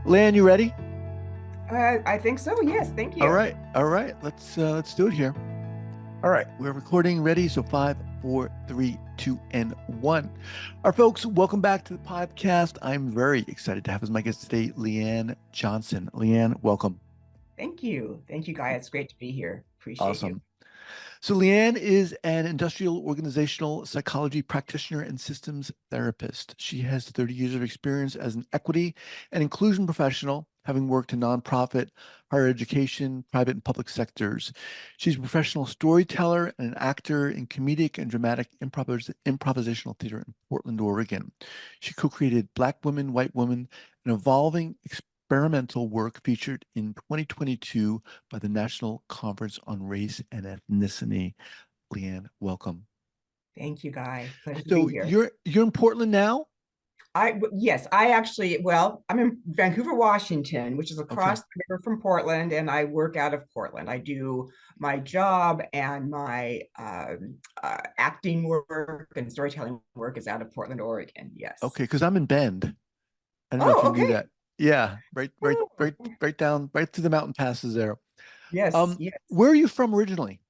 Leann, you ready? I think so. Yes, thank All you. right, all right. Let's do it here. All right, we're recording. Ready? So five, four, three, two, and one. Our folks, welcome back to the podcast. I'm very excited to have as my guest today, Leann Johnson. Leann, welcome. Thank you. Thank you, Guy. It's great to be here. Appreciate you. Awesome. So, Leann is an industrial organizational psychology practitioner and systems therapist. She has 30 years of experience as an equity and inclusion professional, having worked in nonprofit, higher education, private and public sectors. She's a professional storyteller and an actor in comedic and dramatic improvisational theater in Portland, Oregon. She co-created Black Women, White Women, an evolving experimental work featured in 2022 by the National Conference on Race and Ethnicity. Leann, welcome. Thank you, Guy. Pleasure to be So here. you're in Portland now? Yes, I actually, well, I'm in Vancouver, Washington, which is Okay. across the river from Portland, and I work out of Portland. I do my job and my acting work and storytelling work is out of Portland, Oregon. Yes. Okay, because I'm in Bend. I don't know if Oh, you knew okay. that. Yeah, Oh, right down, right through the mountain passes there. yes, yes. Where are you from originally?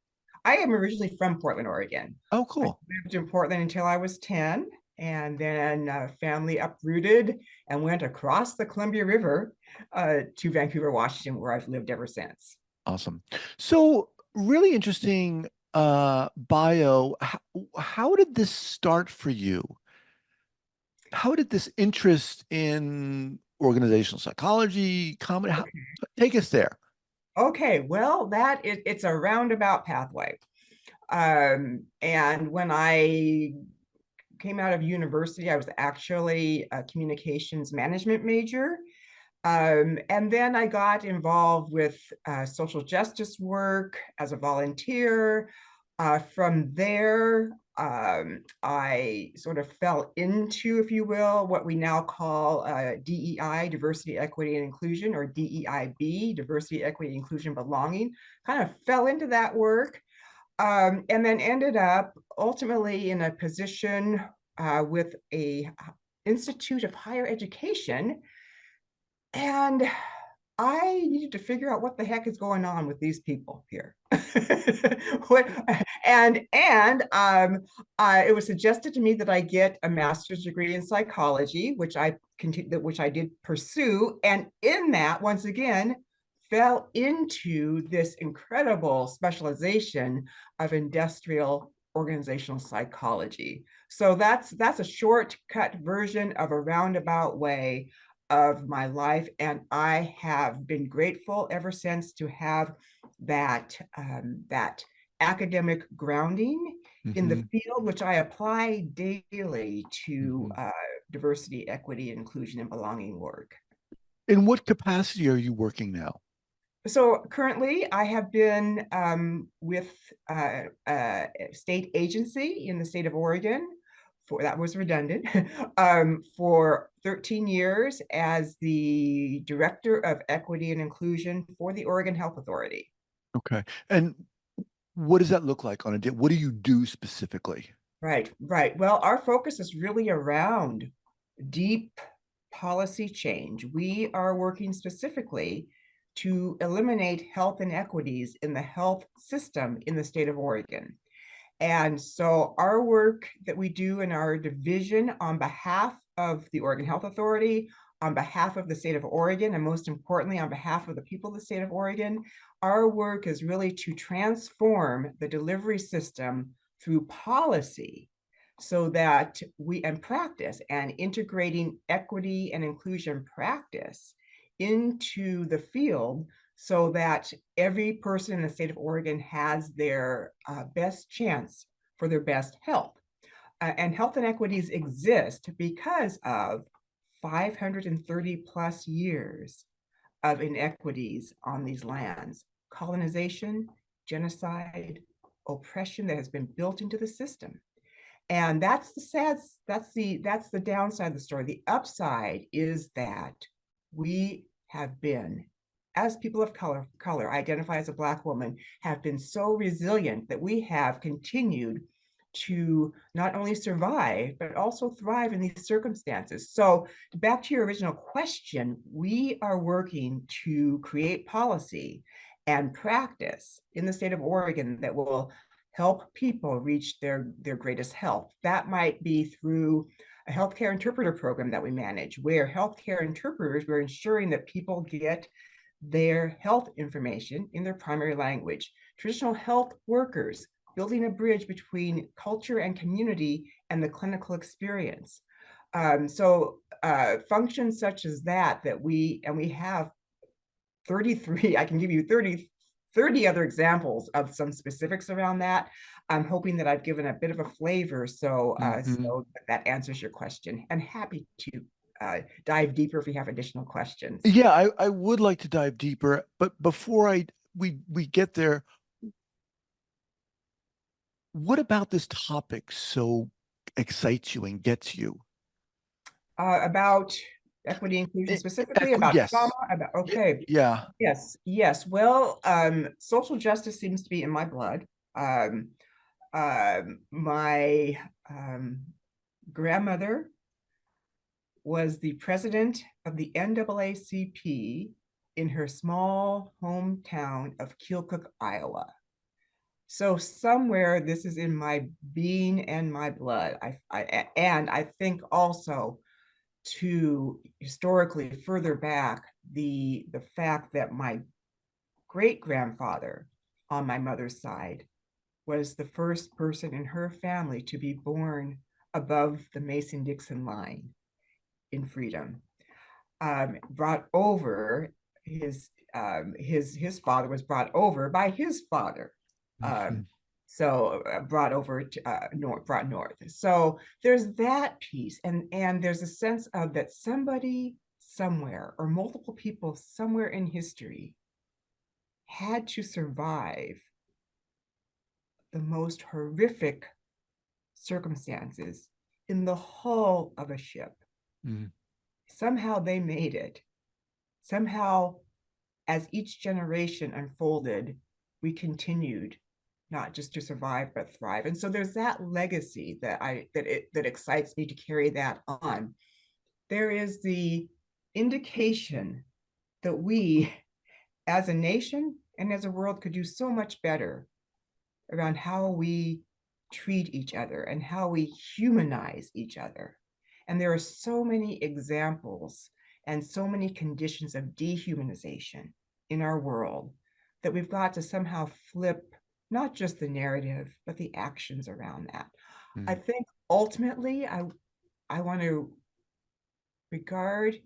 I am originally from Portland, Oregon. Oh, I cool. lived in Portland until I was 10, and then family uprooted and went across the Columbia River to Vancouver, Washington, where I've lived ever since. Awesome. So really interesting bio. How did this start for you? How did this interest in organizational psychology, comedy, take us there? Okay, well, it's a roundabout pathway. And when I came out of university, I was actually a communications management major. And then I got involved with social justice work as a volunteer. From there, I sort of fell into, if you will, what we now call DEI, diversity, equity, and inclusion, or DEIB, diversity, equity, inclusion, belonging. Kind of fell into that work, and then ended up ultimately in a position with a institute of higher education, and I needed to figure out what the heck is going on with these people here. what, and it was suggested to me that I get a master's degree in psychology, which I did pursue, and in that, once again, fell into this incredible specialization of industrial organizational psychology. So that's a shortcut version of a roundabout way of my life, and I have been grateful ever since to have that academic grounding in the Hmm. field, which I apply daily to Hmm. diversity, equity, inclusion, and belonging work. In what capacity are you working now? So currently, I have been with a state agency in the state of Oregon, for that was redundant, for 13 years as the Director of Equity and Inclusion for the Oregon Health Authority. Okay. And what does that look like on a day? What do you do specifically? Right, right. Well, our focus is really around deep policy change. We are working specifically to eliminate health inequities in the health system in the state of Oregon. And so our work that we do in our division on behalf of the Oregon Health Authority, on behalf of the state of Oregon, and most importantly, on behalf of the people of the state of Oregon, our work is really to transform the delivery system through policy so that we and practice and integrating equity and inclusion practice into the field so that every person in the state of Oregon has their best chance for their best health. And health inequities exist because of 530 plus years of inequities on these lands, colonization, genocide, oppression that has been built into the system. And that's the downside of the story. The upside is that we have been, as people of color, identify as a Black woman, have been so resilient that we have continued to not only survive, but also thrive in these circumstances. So back to your original question, we are working to create policy and practice in the state of Oregon that will help people reach their greatest health. That might be through a healthcare interpreter program that we manage, where healthcare interpreters, we're ensuring that people get their health information in their primary language. Traditional health workers, building a bridge between culture and community and the clinical experience. Functions such as that we have 33, I can give you 30 other examples of some specifics around that. I'm hoping that I've given a bit of a flavor, so Mhm. that answers your question. And happy to dive deeper if you have additional questions. Yeah, I would like to dive deeper, but before we get there, what about this topic so excites you and gets you? About equity inclusion specifically, about trauma, Yes. about, Yeah. okay. Yeah. Yes. Well, social justice seems to be in my blood. Um, my grandmother was the president of the NAACP in her small hometown of Keokuk, Iowa. So somewhere this is in my being and my blood. And I think also to historically further back the fact that my great grandfather on my mother's side was the first person in her family to be born above the Mason-Dixon line in freedom. Brought over his father was brought over by his father. Um, Mhm. brought over to brought north. So there's that piece, and there's a sense of that somebody somewhere or multiple people somewhere in history had to survive the most horrific circumstances in the hull of a ship. Mhm. Somehow they made it. Somehow, as each generation unfolded, we continued not just to survive but thrive. And so there's that legacy that excites me to carry that on. There is the indication that we as a nation and as a world could do so much better around how we treat each other and how we humanize each other. And there are so many examples and so many conditions of dehumanization in our world that we've got to somehow flip not just the narrative, but the actions around that. I Mhm. think ultimately, I want to regard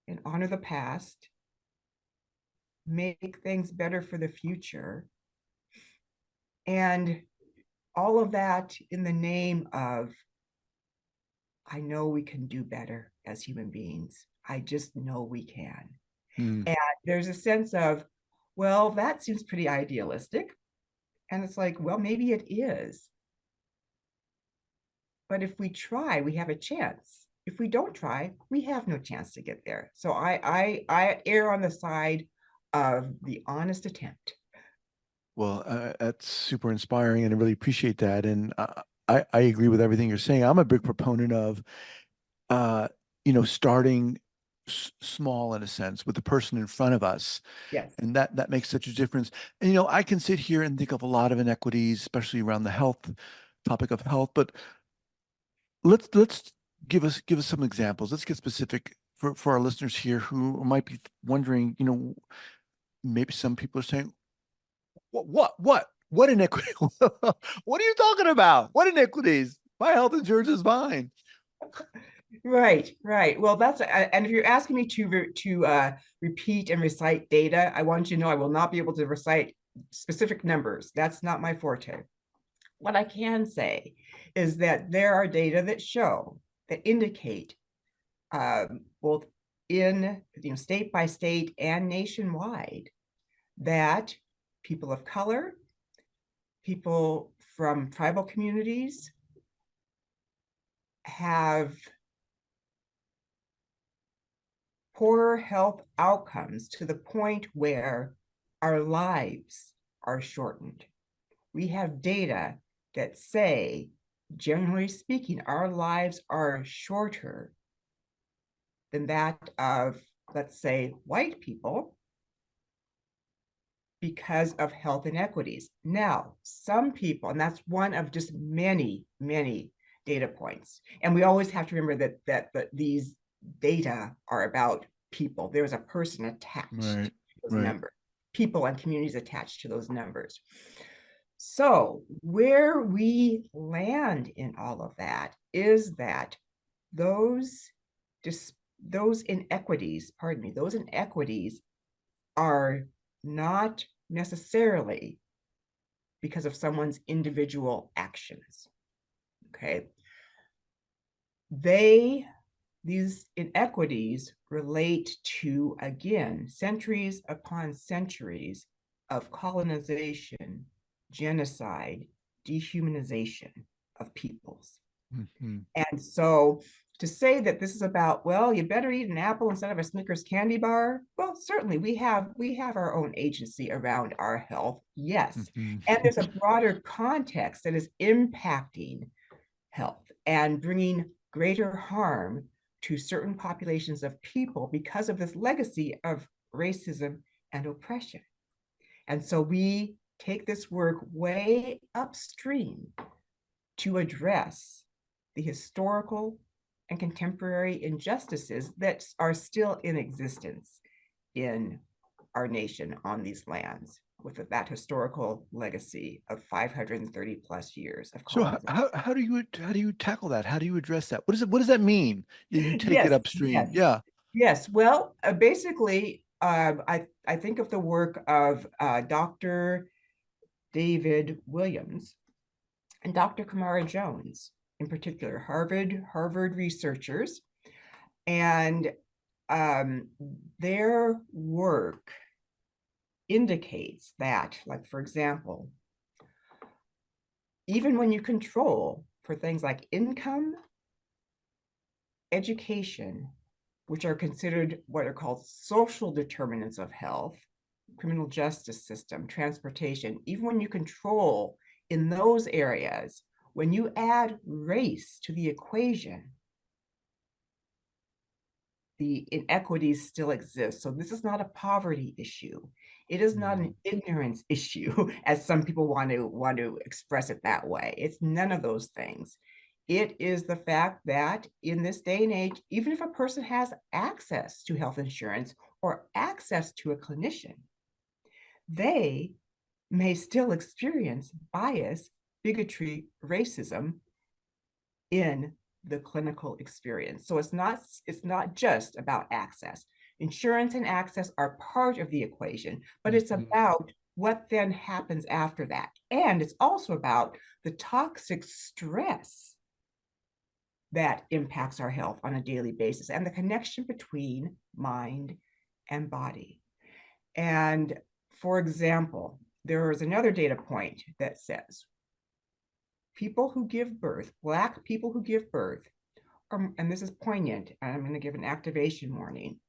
and honor the past, make things better for the future, and all of that in the name of I know we can do better as human beings. I just know we can. Mhm. And there's a sense of, well, that seems pretty idealistic. And it's like, well, maybe it is. But if we try, we have a chance. If we don't try, we have no chance to get there. So I err on the side of the honest attempt. Well, that's super inspiring, and I really appreciate that. And I agree with everything you're saying. I'm a big proponent of, uh, starting small in a sense with the person in front of us, Yes. and that makes such a difference. And I can sit here and think of a lot of inequities, especially around the health topic of health. But let's give us some examples. Let's get specific for our listeners here who might be wondering. Maybe some people are saying, what inequity? What are you talking about? What inequities? My health insurance is fine. Right. Well, and if you're asking me to repeat and recite data, I want you to know I will not be able to recite specific numbers. That's not my forte. What I can say is that there are data that indicate both in state by state and nationwide that people of color, people from tribal communities have poorer health outcomes to the point where our lives are shortened. We have data that say generally speaking, our lives are shorter than that of, let's say, white people because of health inequities. Now, some people, and that's one of just many, many data points. And we always have to remember that these data are about people. There's a person attached Right. to those Right. numbers, people and communities attached to those numbers. So where we land in all of that is that those those inequities, pardon me, those inequities are not necessarily because of someone's individual actions. Okay. These inequities relate to, again, centuries upon centuries of colonization, genocide, dehumanization of peoples. Mm-hmm. And so to say that this is about, well, you better eat an apple instead of a Snickers candy bar, well, certainly we have our own agency around our health, yes. And Mm-hmm. there's a broader context that is impacting health and bringing greater harm to certain populations of people because of this legacy of racism and oppression. And so we take this work way upstream to address the historical and contemporary injustices that are still in existence in our nation on these lands with that historical legacy of 530 plus years of So colonization. how do you tackle that? How do you address that? What does that mean? You take it Yes, upstream. yes, Yeah. yes. Well, basically, I think of the work of Dr. David Williams and Dr. Kamara Jones, in particular, Harvard researchers, and um, their work indicates that, like for example, even when you control for things like income, education, which are considered what are called social determinants of health, criminal justice system, transportation, even when you control in those areas, when you add race to the equation, the inequities still exist. So this is not a poverty issue. It is not Mm. an ignorance issue, as some people want to express it that way. It's none of those things. It is the fact that in this day and age, even if a person has access to health insurance or access to a clinician, they may still experience bias, bigotry, racism in the clinical experience. So it's not just about access. Insurance and access are part of the equation, but it's Mhm. about what then happens after that. And it's also about the toxic stress that impacts our health on a daily basis and the connection between mind and body. And for example, there is another data point that says people who give birth, Black people who give birth, and this is poignant, and I'm going to give an activation warning.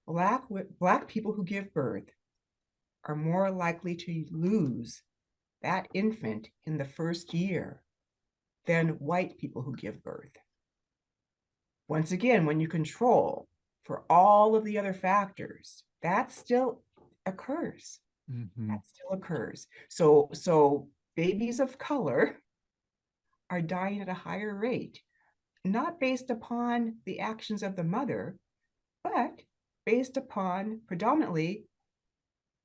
Black people who give birth are more likely to lose that infant in the first year than white people who give birth. Once again, when you control for all of the other factors, that still occurs. Mhm. That still occurs. So babies of color are dying at a higher rate, not based upon the actions of the mother, but based upon predominantly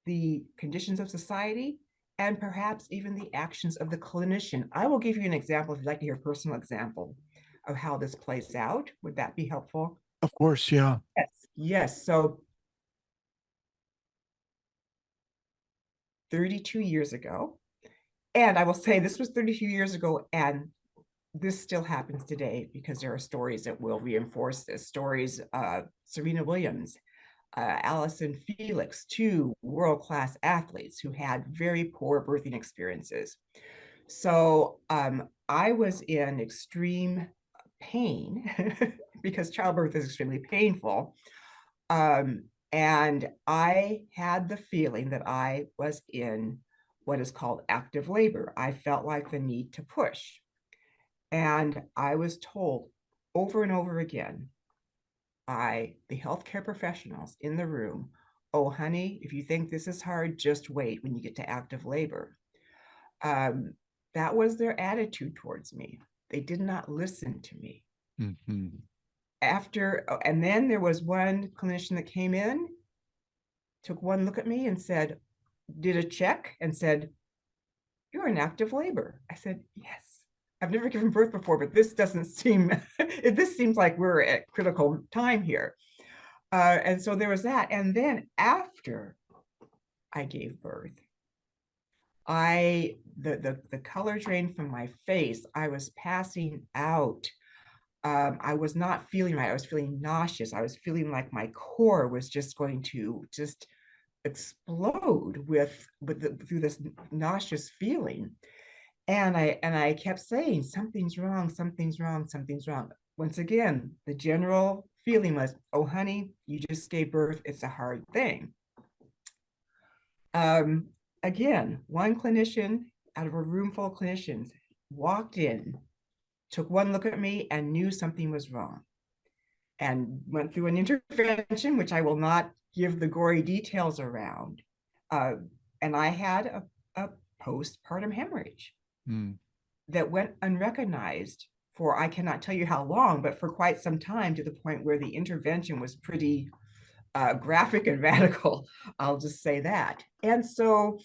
the conditions of society and perhaps even the actions of the clinician. I will give you an example if you'd like to hear a personal example of how this plays out. Would that be helpful? Of course, yeah. Yes, yes. So 32 years ago, and I will say this was 32 years ago, and this still happens today because there are stories that will reinforce this. Stories, Serena Williams, Allison Felix, two world-class athletes who had very poor birthing experiences. So I was in extreme pain because childbirth is extremely painful. Um, and I had the feeling that I was in what is called active labor. I felt like the need to push. And I was told over and over again by the healthcare professionals in the room, oh, honey, if you think this is hard, just wait when you get to active labor. Um, that was their attitude towards me. They did not listen to me. Mhm. And then there was one clinician that came in, took one look at me and said, did a check and said, you're in active labor. I said, yes. I've never given birth before, but this doesn't seem, this seems like we're at critical time here. And so there was that. And then after I gave birth, the color drained from my face. I was passing out. I was not feeling right. I was feeling nauseous. I was feeling like my core was just going to just explode through this nauseous feeling. And I kept saying, something's wrong, something's wrong, something's wrong. Once again, the general feeling was, oh, honey, you just gave birth. It's a hard thing. Um, Again, one clinician out of a room full of clinicians walked in, took one look at me, and knew something was wrong, and went through an intervention, which I will not give the gory details around. Uh, and I had a postpartum hemorrhage Mm. that went unrecognized for I cannot tell you how long, but for quite some time, to the point where the intervention was pretty graphic and radical. I'll just say that. And so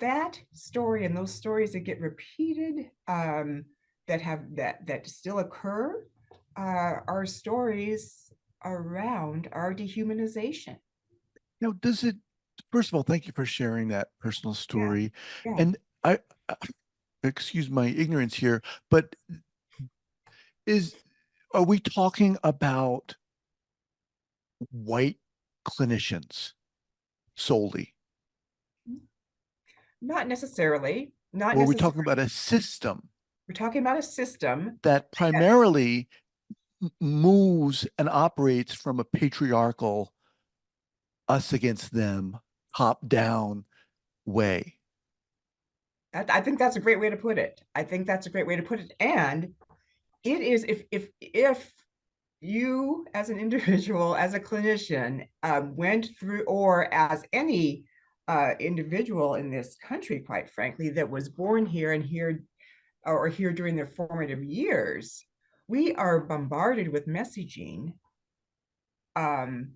that story and those stories that get repeated, that still occur, are stories around our dehumanization. Now, does it, first of all, thank you for sharing that personal Yeah, story. yeah. And I excuse my ignorance here, but is, are we talking about white clinicians solely? Not necessarily, not Or are we necessarily. talking about a system We're talking about a system that that, primarily moves and operates from a patriarchal us against them, top down way? I think that's a great way to put it. I think that's a great way to put it. And it is, if you as an individual, as a clinician, went through, or as any individual in this country, quite frankly, that was born here and here, or here during their formative years, we are bombarded with messaging, um,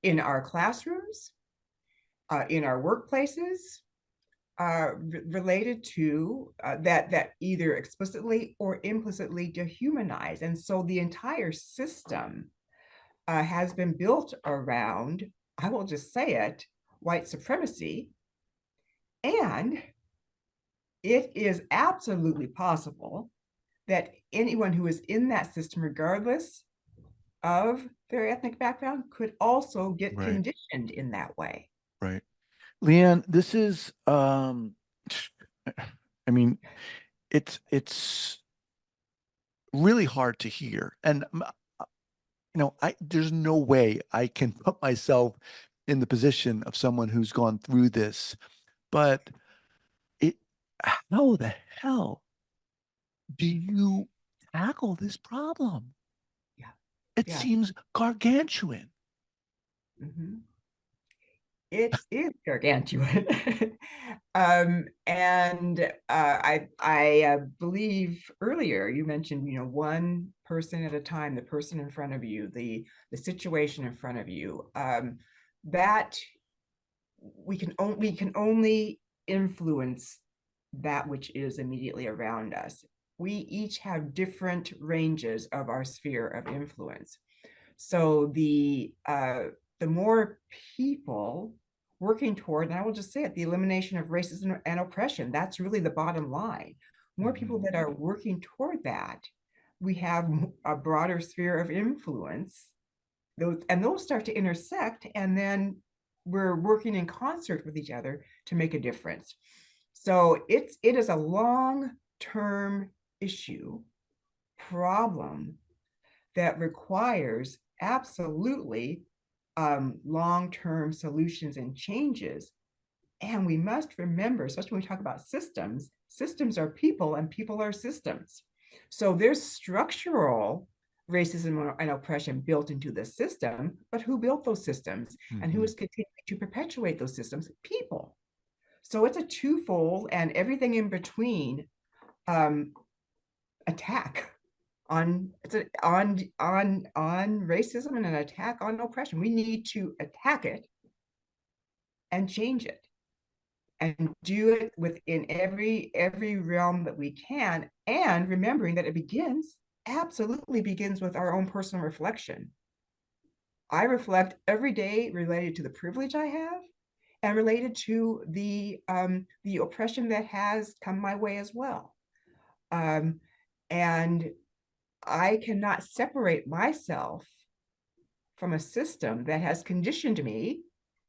in our classrooms, in our workplaces, related to that either explicitly or implicitly dehumanize. And so the entire system has been built around, I will just say it, white supremacy. And it is absolutely possible that anyone who is in that system, regardless of their ethnic background, could also get Right, conditioned in that way. right. Leann, this is I mean, it's really hard to hear. And I there's no way I can put myself in the position of someone who's gone through this. But it, how the hell do you tackle this problem? Yeah, It yeah. seems gargantuan. Mhm. It is gargantuan. And I believe earlier you mentioned, one person at a time, the person in front of you, the situation in front of you. That we can only influence that which is immediately around us. We each have different ranges of our sphere of influence. So the more people working toward, and I will just say it, the elimination of racism and oppression, that's really the bottom line. More people Mhm. that are working toward that, we have a broader sphere of influence. Those start to intersect, and then we're working in concert with each other to make a difference. So it is a long-term issue, problem, that requires absolutely long-term solutions and changes. And we must remember, especially when we talk about systems, systems are people and people are systems. So there's structural racism and oppression built into the system, but who built those systems and who Hmm. is continuing to perpetuate those systems? People. So it's a twofold and everything in between um, attack on on racism and an attack on oppression. We need to attack it and change it and do it within every realm that we can, and remembering that it begins absolutely begins with our own personal reflection. I reflect every day related to the privilege I have and related to the oppression that has come my way as well. Um, and I cannot separate myself from a system that has conditioned me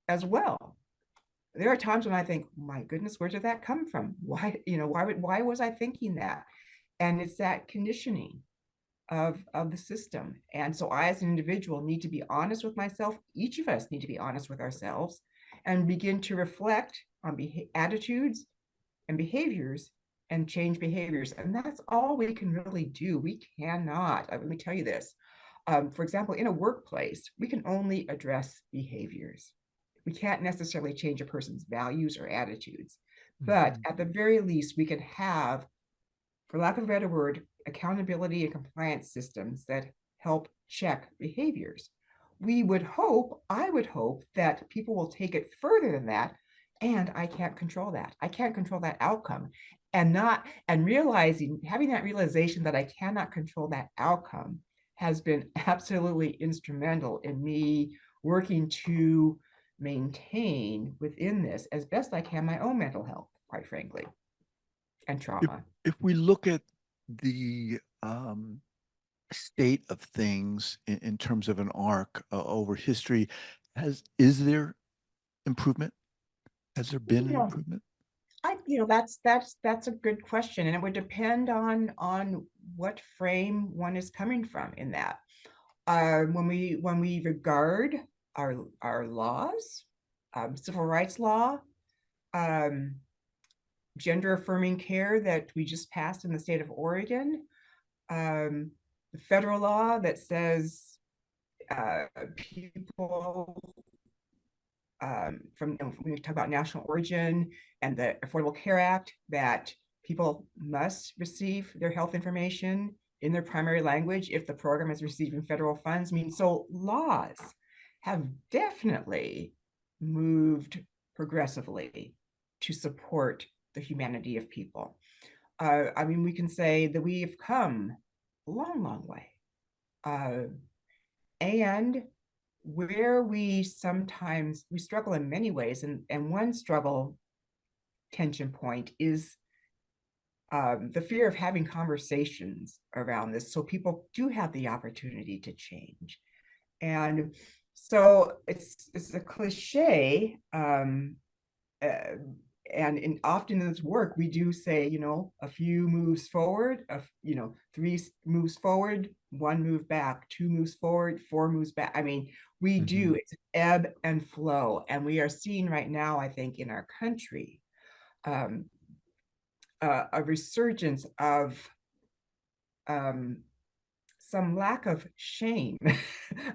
as well. There are times when I think, my goodness, where did that come from? Why was I thinking that? And it's that conditioning of the system. And so I, as an individual, need to be honest with myself. Each of us need to be honest with ourselves and begin to reflect on attitudes and behaviors and change behaviors. And that's all we can really do. We cannot, let me tell you this. For example, in a workplace, we can only address behaviors. We can't necessarily change a person's values or attitudes. But Hmm. at the very least, we can have, for lack of a better word, accountability and compliance systems that help check behaviors. I would hope that people will take it further than that. And I can't control that. I can't control that outcome. And having that realization that I cannot control that outcome has been absolutely instrumental in me working to maintain within this as best I can my own mental health, quite frankly, and If trauma. if we look at the state of things in terms of an arc over history, is there improvement? Has there been You an know, improvement? that's a good question, and it would depend on what frame one is coming from in that. When we regard our laws, civil rights law, um, gender affirming care that we just passed in the state of Oregon, the federal law that says people from when we talk about national origin and the Affordable Care Act, that people must receive their health information in their primary language if the program is receiving federal funds. I mean, so laws have definitely moved progressively to support the humanity of people. I mean, we can say that we've come a long, long way. Uh, and where we struggle in many ways, and one struggle tension point is the fear of having conversations around this so people do have the opportunity to change. And so it's a cliche, uh, often in this work we do say, a few moves forward, three moves forward, one move back, two moves forward, four moves back. I mean, Hmm. it's ebb and flow, and we are seeing right now, I think, in our country, um, a resurgence of um, some lack of shame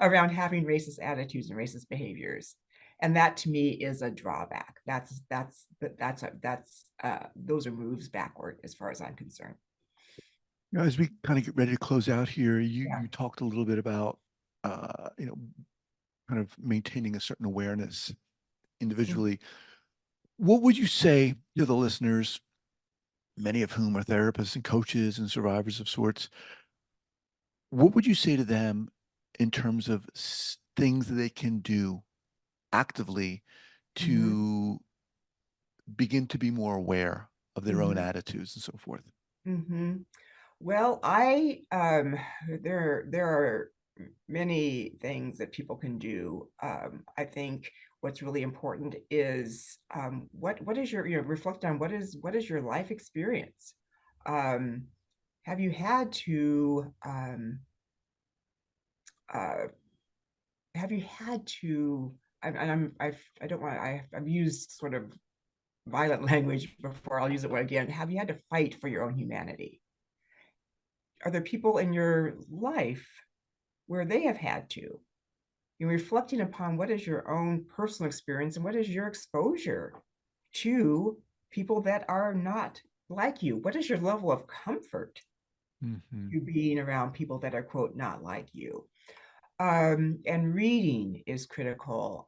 around having racist attitudes and racist behaviors, and that to me is a drawback. Those are moves backward as far as I'm concerned. As we kind of get ready to close out here, you Yeah. you talked a little bit about you know, kind of maintaining a certain awareness individually. What would you say to the listeners, many of whom are therapists and coaches and survivors of sorts? What would you say to them in terms of things that they can do actively Mm-hmm. to begin to be more aware of their own Mm-hmm. attitudes and so forth? Mm-hmm. Well, I there are many things that people can do. I think what's really important is what is your, reflect on what is your life experience. Um, have you had to uh, have you had to and I don't want I've used sort of violent language before. I'll use it again. Have you had to fight for your own humanity? are there people in your life where they have had to? You're reflecting upon what is your own personal experience and what is your exposure to people that are not like you. What is your level of comfort to being around people that are, quote, not like you? And reading is critical.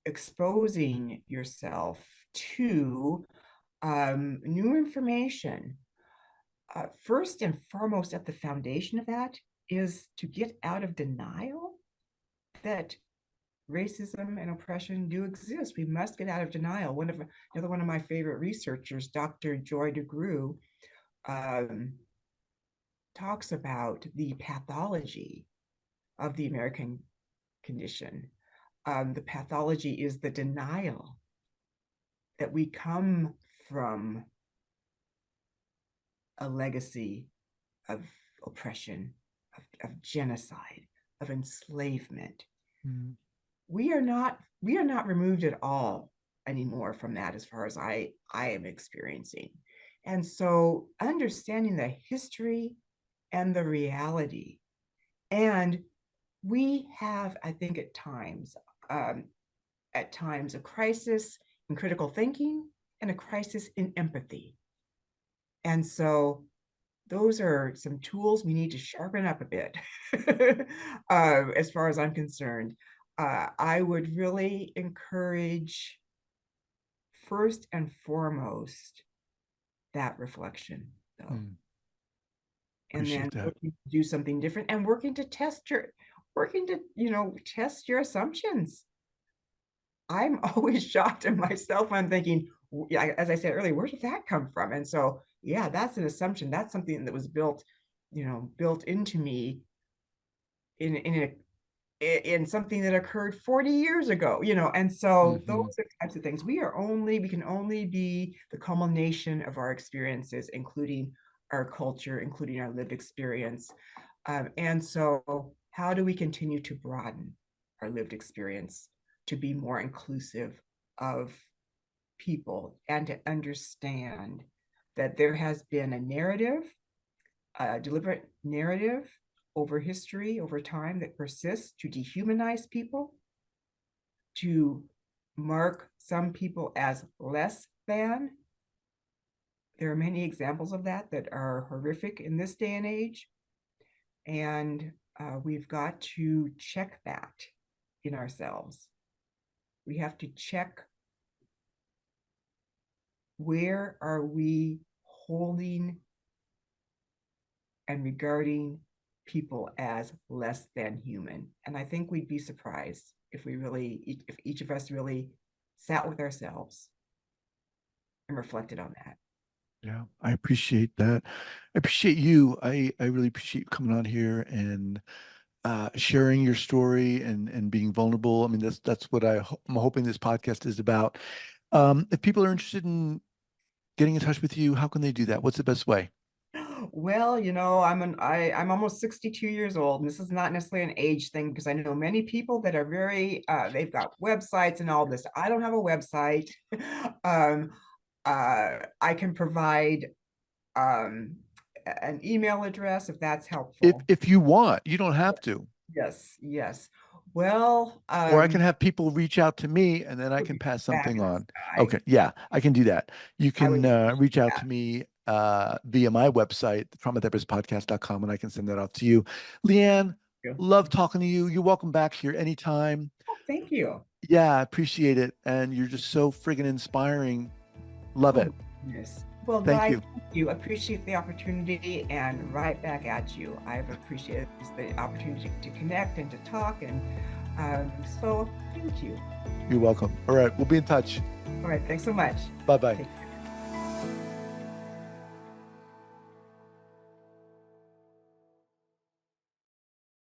Exposing yourself to new information. First and foremost, at the foundation of that is to get out of denial that racism and oppression do exist. We must get out of denial. Another one of my favorite researchers, Dr. Joy DeGruy, um, talks about the pathology of the American condition. The pathology is the denial that we come from a legacy of oppression, of genocide, of enslavement. We are not removed at all anymore from that, as far as I am experiencing. And so understanding the history and the reality. And we have, I think, at times a crisis in critical thinking and a crisis in empathy. And so those are some tools we need to sharpen up a bit. As far as I'm concerned, I would really encourage, first and foremost, that reflection, though. And then working to do something different and working to test your assumptions. I'm always shocked at myself when I'm thinking, as I said earlier, where did that come from? And so, yeah, that's an assumption. That's something that was built into me in something that occurred 40 years ago, and so those are types of things. We can only be the culmination of our experiences, including our culture, including our lived experience. And so how do we continue to broaden our lived experience to be more inclusive of people and to understand that there has been a narrative, a deliberate narrative over history, over time, that persists to dehumanize people, to mark some people as less than. There are many examples of that are horrific in this day and age. And we've got to check that in ourselves. We have to check, where are we holding and regarding people as less than human? And I think we'd be surprised if each of us really sat with ourselves and reflected on that. Yeah, I appreciate that. I appreciate you. I really appreciate you coming on here and sharing your story and being vulnerable. I mean, that's what I'm hoping this podcast is about. If people are interested in getting in touch with you, how can they do that? What's the best way? Well, I'm almost 62 years old, and this is not necessarily an age thing, because I know many people that are they've got websites and all this. I don't have a website. I can provide an email address if that's helpful. If you want, you don't have to. Yes. Well, Or I can have people reach out to me and then I can pass something on. Okay, yeah, I can do that. You can reach out to me via my website, traumatherapistpodcast.com, and I can send that off to you. Leann, love talking to you. You're welcome back here anytime. Oh, thank you. Yeah, I appreciate it. And you're just so friggin' inspiring. Love it. Yes. Well, thank you. Appreciate the opportunity, and right back at you. I've appreciated the opportunity to connect and to talk, and so thank you. You're welcome. All right, we'll be in touch. All right, thanks so much. Bye-bye.